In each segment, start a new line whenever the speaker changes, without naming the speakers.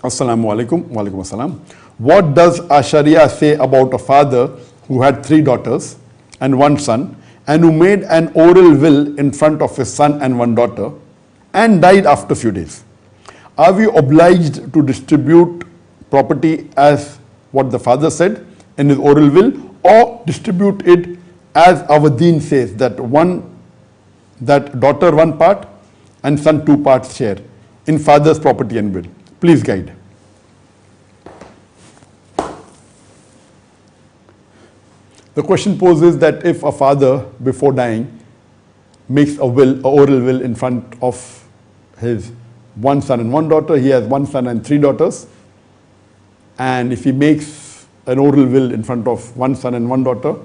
Assalamu alaikum. Wa alaikum assalam. What does a Sharia say about a father who had 3 daughters and 1 son and who made an oral will in front of his son and 1 daughter and died after a few days? Are we obliged to distribute property as what the father said in his oral will, or distribute it as our deen says, that daughter 1 part and son 2 parts share in father's property and will? Please guide. The question poses that if a father before dying makes a oral will in front of his 1 son and 1 daughter, he has 1 son and 3 daughters, and if he makes an oral will in front of 1 son and 1 daughter,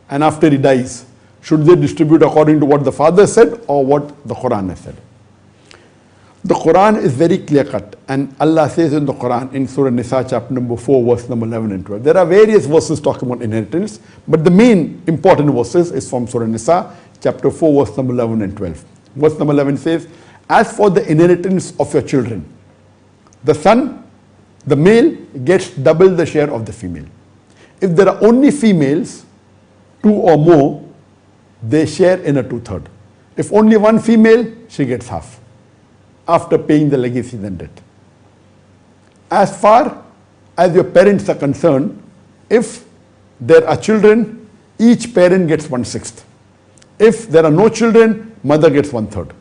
and after he dies, should they distribute according to what the father said or what the Quran has said? The Quran is very clear-cut, and Allah says in the Quran in Surah Nisa chapter number 4 verse number 11 and 12. There are various verses talking about inheritance, but the main important verses is from Surah Nisa chapter 4 verse number 11 and 12. Verse number 11 says, as for the inheritance of your children, the son, the male, gets double the share of the female. If there are only females, 2 or more, they share in a 2/3. If only 1 female, she gets half, after paying the legacies and debt. As far as your parents are concerned, if there are children, each parent gets 1/6. If there are no children, mother gets 1/3.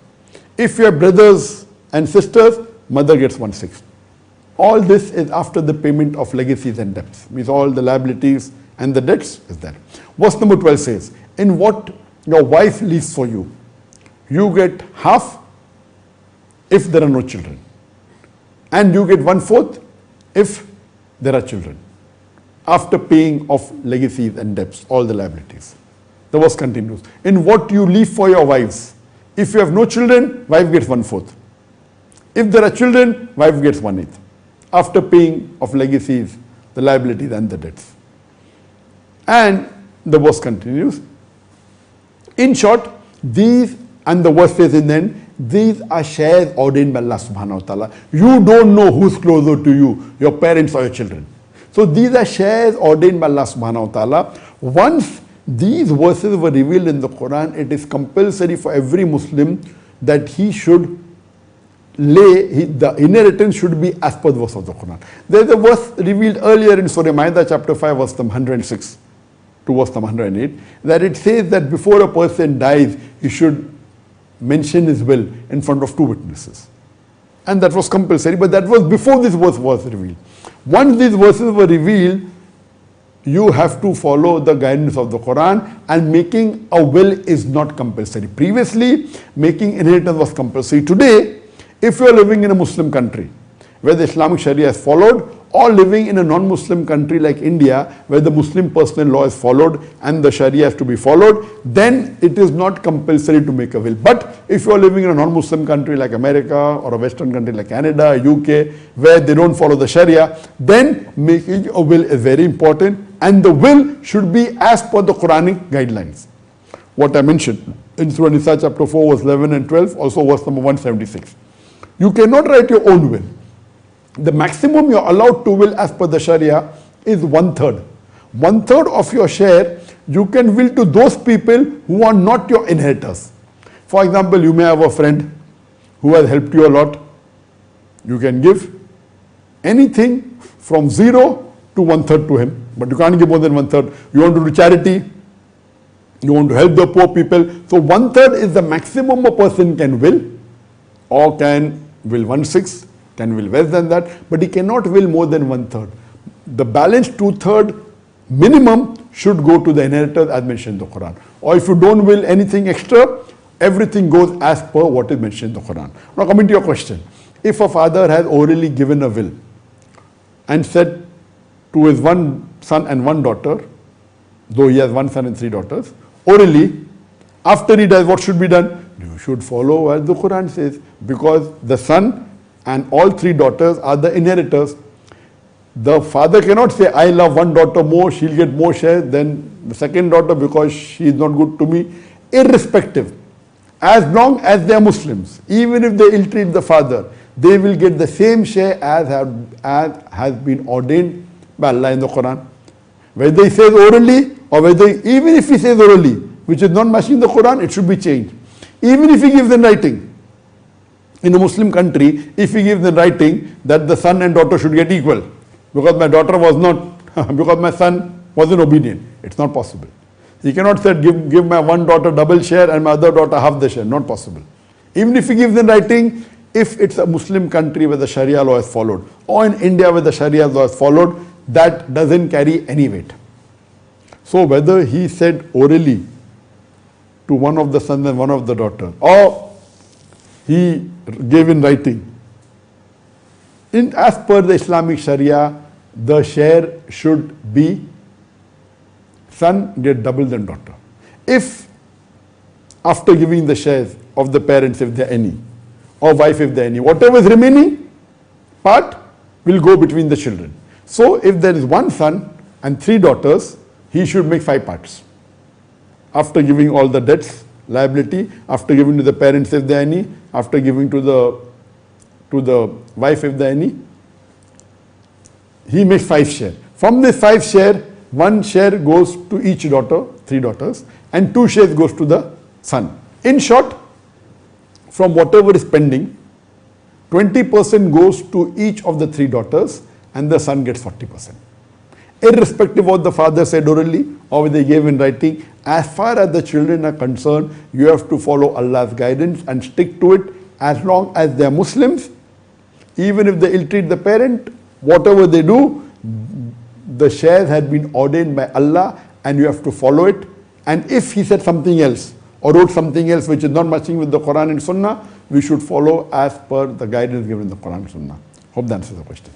If you have brothers and sisters, mother gets 1/6. All this is after the payment of legacies and debts, means all the liabilities and the debts is there. Verse number 12 says, in what your wife leaves for you, you get half if there are no children, and you get 1/4 if there are children, after paying of legacies and debts, all the liabilities. The verse continues, in what you leave for your wives, if you have no children, wife gets 1/4. If there are children, wife gets 1/8, after paying of legacies, the liabilities and the debts. And the verse continues, in short, these, and the verse says in the end, these are shares ordained by Allah subhanahu wa ta'ala. You don't know who's closer to you, your parents or your children. So these are shares ordained by Allah subhanahu wa ta'ala. Once these verses were revealed in the Quran, it is compulsory for every Muslim that he should the inheritance should be as per the verse of the Quran. There is a verse revealed earlier in Surah Ma'idah chapter 5 verse number 106 to verse number 108, that it says that before a person dies, he should mention his will in front of 2 witnesses. And that was compulsory, but that was before this verse was revealed. Once these verses were revealed, you have to follow the guidance of the Quran, and making a will is not compulsory. Previously, making inheritance was compulsory. Today, if you are living in a Muslim country where the Islamic Sharia is followed, or living in a non-Muslim country like India where the Muslim personal law is followed and the Sharia has to be followed, then it is not compulsory to make a will. But if you are living in a non-Muslim country like America or a Western country like Canada, UK, where they don't follow the Sharia, then making a will is very important, and the will should be as per the Quranic guidelines. What I mentioned in Surah Nisa chapter 4 verse 11 and 12, also verse number 176. You cannot write your own will. The maximum you are allowed to will as per the Sharia is 1/3. 1/3 of your share you can will to those people who are not your inheritors. For example, you may have a friend who has helped you a lot. You can give anything from 0 to 1/3 to him, but you can't give more than 1/3. You want to do charity, you want to help the poor people. So 1/3 is the maximum a person can will, or can will 1/6. Can will less than that, but he cannot will more than 1/3. The balance 2/3 minimum should go to the inheritors as mentioned in the Quran. Or if you don't will anything extra, everything goes as per what is mentioned in the Quran. Now coming to your question, if a father has orally given a will and said to his 1 son and 1 daughter, though he has 1 son and 3 daughters, orally, after he dies, what should be done? You should follow as the Quran says, because the son and all 3 daughters are the inheritors. The father cannot say, I love 1 daughter more, she'll get more share than the second daughter because she is not good to me. Irrespective, as long as they are Muslims, even if they ill-treat the father, they will get the same share as has been ordained by Allah in the Quran. Whether he says orally or whether, even if he says orally, which is not matching the Quran, it should be changed. Even if he gives in writing. In a Muslim country, if he gives in writing that the son and daughter should get equal, because my daughter was not, because my son wasn't obedient, it's not possible. He cannot say, give my one daughter double share and my other daughter half the share, not possible. Even if he gives in writing, if it's a Muslim country where the Sharia law is followed, or in India where the Sharia law is followed, that doesn't carry any weight. So whether he said orally to one of the sons and one of the daughter, or he gave in writing, as per the Islamic Sharia, the share should be son get double than daughter. If after giving the shares of the parents, if there are any, or wife if there are any, whatever is remaining part will go between the children. So if there is one son and 3 daughters, he should make 5 parts. After giving all the debts, liability, after giving to the parents if there are any, after giving to the wife if there are any, he makes 5 share. From this 5 share, 1 share goes to each daughter, 3 daughters, and 2 shares goes to the son. In short, from whatever is pending, 20% goes to each of the 3 daughters and the son gets 40%. Irrespective of what the father said orally or whether he gave in writing, as far as the children are concerned, you have to follow Allah's guidance and stick to it as long as they are Muslims. Even if they ill-treat the parent, whatever they do, the shares had been ordained by Allah and you have to follow it. And if he said something else or wrote something else which is not matching with the Quran and Sunnah, we should follow as per the guidance given in the Quran and Sunnah. Hope that answers the question.